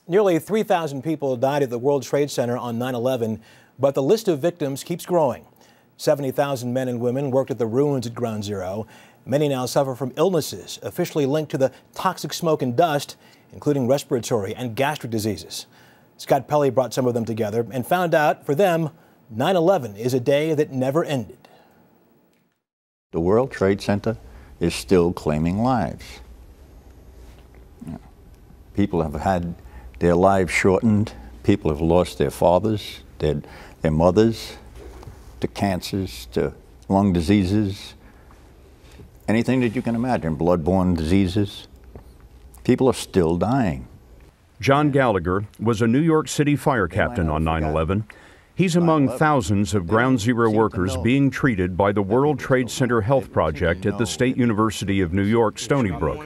Nearly 3,000 people died at the World Trade Center on 9/11, but the list of victims keeps growing. 70,000 men and women worked at the ruins at Ground Zero. Many now suffer from illnesses officially linked to the toxic smoke and dust, including respiratory and gastric diseases. Scott Pelley brought some of them together and found out for them, 9/11 is a day that never ended. The World Trade Center is still claiming lives. People have had their lives shortened. People have lost their fathers, their mothers, to cancers, to lung diseases, anything that you can imagine, blood-borne diseases. People are still dying. John Gallagher was a New York City fire captain on 9/11. He's among thousands of Ground Zero workers being treated by the World Trade Center Health Project at the State University of New York, Stony Brook.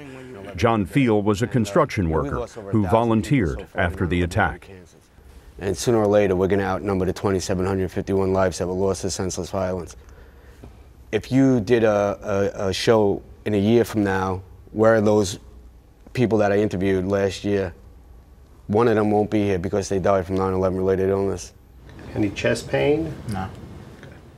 John Field was a construction worker who volunteered after the attack. And sooner or later, we're going to outnumber the 2,751 lives that were lost to senseless violence. If you did a show in a year from now, where are those people that I interviewed last year? One of them won't be here because they died from 9/11 related illness. Any chest pain? No.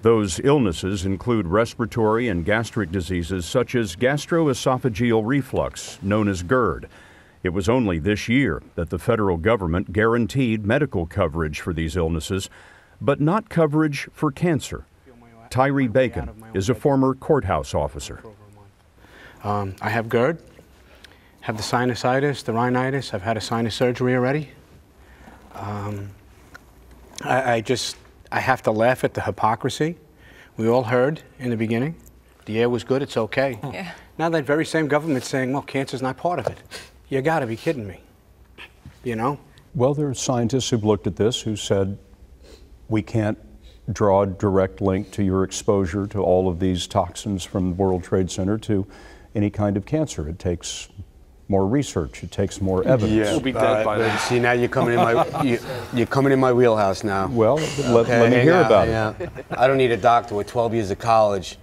Those illnesses include respiratory and gastric diseases such as gastroesophageal reflux, known as GERD. It was only this year that the federal government guaranteed medical coverage for these illnesses, but not coverage for cancer. Tyree Bacon is a former courthouse officer. I have GERD, have the sinusitis, the rhinitis. I've had a sinus surgery already. I have to laugh at the hypocrisy. We all heard in the beginning, the air was good, it's okay. Yeah. Now that very same government's saying, well, cancer's not part of it. You gotta be kidding me, you know? Well, there are scientists who've looked at this who said, we can't draw a direct link to your exposure to all of these toxins from the World Trade Center to any kind of cancer. It takes more research. It takes more evidence. Yeah. We'll be dead by then. See, now you're coming in my wheelhouse now. Well, let me hear about it. I don't need a doctor with 12 years of college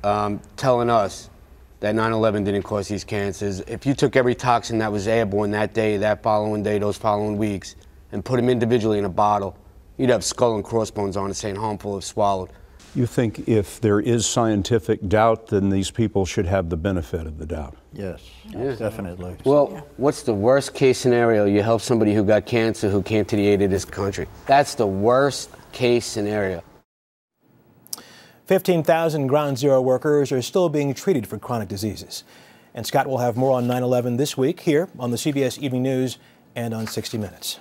telling us that 9/11 didn't cause these cancers. If you took every toxin that was airborne that day, that following day, those following weeks, and put them individually in a bottle, you'd have skull and crossbones on it saying harmful if swallowed. You think if there is scientific doubt, then these people should have the benefit of the doubt? Yes, definitely. Well, what's the worst case scenario? You help somebody who got cancer who came to the aid of this country. That's the worst case scenario. 15,000 Ground Zero workers are still being treated for chronic diseases. And Scott will have more on 9/11 this week here on the CBS Evening News and on 60 Minutes.